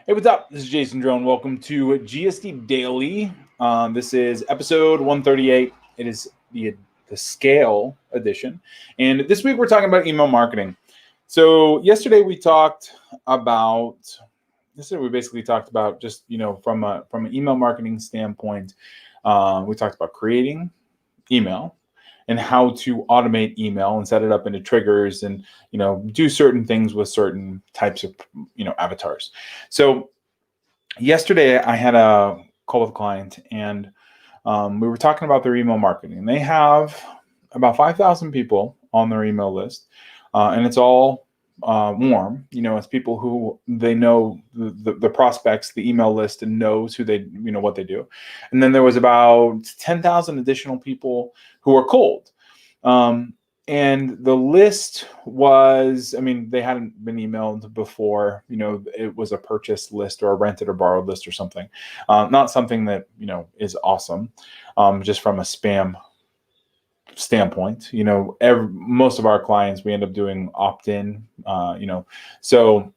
Hey, what's up? This is Jason Drone. Welcome to GSD Daily. This is episode 138. It is the scale edition. And this week we're talking about email marketing. So yesterday we basically talked about just, from an email marketing standpoint, we talked about creating email and how to automate email and set it up into triggers and do certain things with certain types of avatars. So yesterday I had a call with a client, and we were talking about their email marketing. They have about 5,000 people on their email list, and it's all warm. It's people who they know, the prospects, the email list, and knows who they, what they do. And then there was about 10,000 additional people who are cold. And the list was, they hadn't been emailed before. It was a purchase list or a rented or borrowed list or something. Not something that, is awesome, just from a spam standpoint. Most of our clients, we end up doing opt-in, so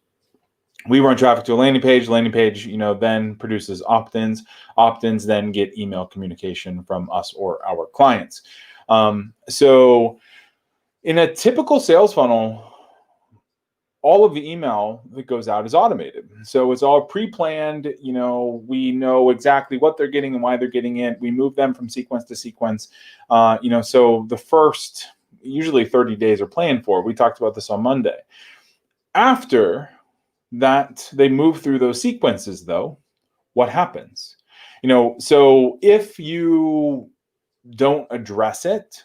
we run traffic to a landing page, then produces opt-ins. Opt-ins then get email communication from us or our clients. So in a typical sales funnel, all of the email that goes out is automated. So it's all pre-planned. We know exactly what they're getting and why they're getting it. We move them from sequence to sequence. So the first, usually 30 days are planned for. We talked about this on Monday. After that, they move through those sequences, though, what happens? So if you don't address it,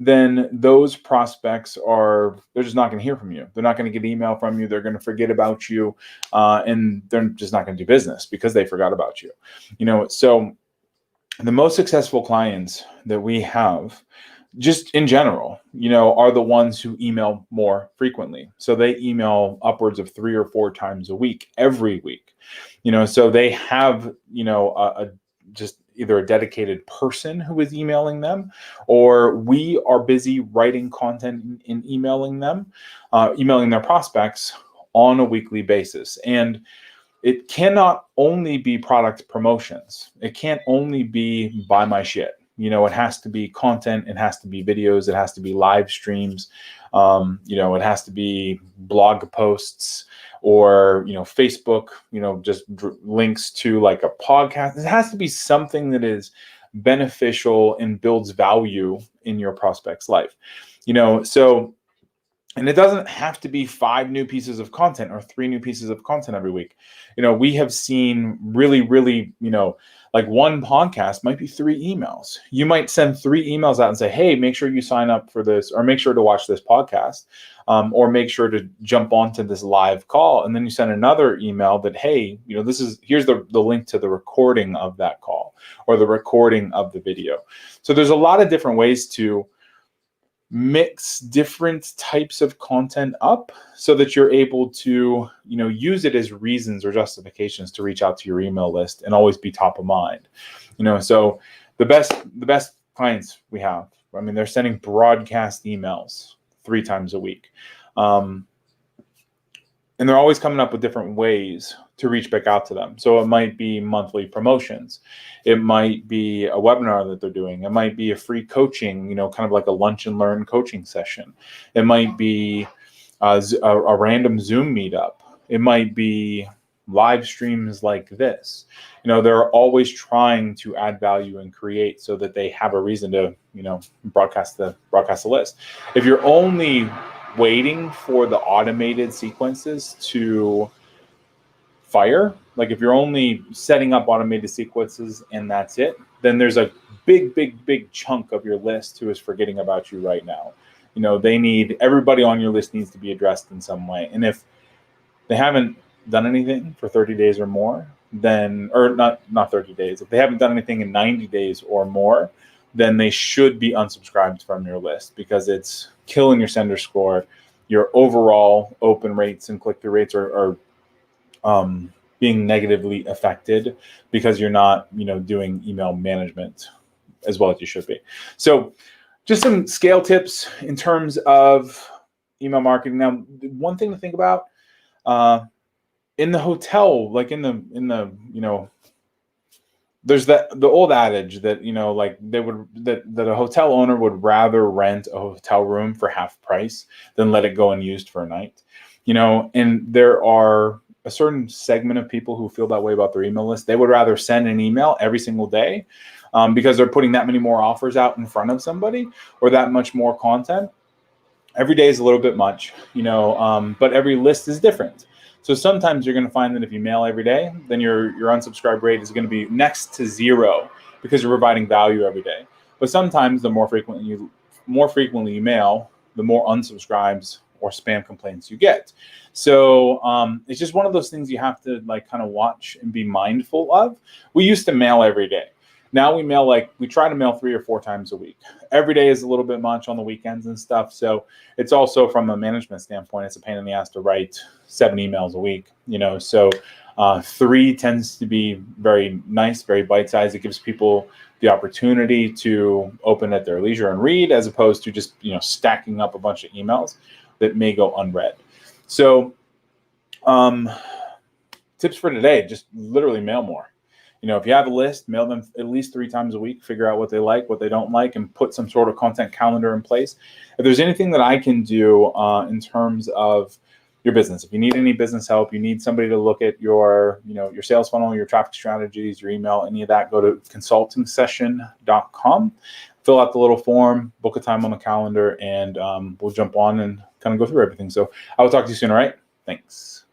then those prospects they're just not going to hear from you. They're not going to get email from you. They're going to forget about you, and they're just not going to do business because they forgot about you. So the most successful clients that we have, just in general, are the ones who email more frequently. So they email upwards of 3 or 4 times a week, every week. So they have, just either a dedicated person who is emailing them, or we are busy writing content and emailing them, emailing their prospects on a weekly basis. And it cannot only be product promotions. It can't only be buy my shit. It has to be content. It has to be videos. It has to be live streams. It has to be blog posts, or Facebook, just links to like a podcast. It has to be something that is beneficial and builds value in your prospect's life. So, and it doesn't have to be 5 new pieces of content or 3 new pieces of content every week. We have seen really, like one podcast might be 3 emails. You might send 3 emails out and say, hey, make sure you sign up for this, or make sure to watch this podcast, or make sure to jump onto this live call. And then you send another email that, hey, here's the link to the recording of that call or the recording of the video. So there's a lot of different ways to mix different types of content up so that you're able to, use it as reasons or justifications to reach out to your email list and always be top of mind. So the best clients we have, they're sending broadcast emails 3 times a week. And they're always coming up with different ways to reach back out to them. So it might be monthly promotions. It might be a webinar that they're doing. It might be a free coaching, kind of like a lunch and learn coaching session. It might be a random Zoom meetup. It might be live streams like this. They're always trying to add value and create so that they have a reason to, broadcast the list. If you're only waiting for the automated sequences to fire, like if you're only setting up automated sequences and that's it, then there's a big chunk of your list who is forgetting about you right now. Everybody on your list needs to be addressed in some way. And if they haven't done anything for 30 days or more, then, or not 30 days, if they haven't done anything in 90 days or more, then they should be unsubscribed from your list, because it's killing your sender score. Your overall open rates and click-through rates are being negatively affected because you're not, doing email management as well as you should be. So just some scale tips in terms of email marketing. Now, one thing to think about, in the hotel, like in the there's the old adage that like that a hotel owner would rather rent a hotel room for half price than let it go unused for a night. And there are a certain segment of people who feel that way about their email list. They would rather send an email every single day, because they're putting that many more offers out in front of somebody, or that much more content. Every day is a little bit much, but every list is different. So sometimes you're going to find that if you mail every day, then your unsubscribe rate is going to be next to zero, because you're providing value every day. But sometimes the more frequently you mail, the more unsubscribes or spam complaints you get. So it's just one of those things you have to like kind of watch and be mindful of. We used to mail every day. Now we try to mail 3 or 4 times a week. Every day is a little bit much on the weekends and stuff. So it's also, from a management standpoint, it's a pain in the ass to write 7 emails a week, So 3 tends to be very nice, very bite-sized. It gives people the opportunity to open at their leisure and read, as opposed to just, stacking up a bunch of emails that may go unread. So tips for today, just literally mail more. If you have a list, mail them at least 3 times a week, figure out what they like, what they don't like, and put some sort of content calendar in place. If there's anything that I can do in terms of your business, if you need any business help, you need somebody to look at your sales funnel, your traffic strategies, your email, any of that, go to consultingsession.com, fill out the little form, book a time on the calendar, and we'll jump on and kind of go through everything. So I will talk to you soon. All right. Thanks.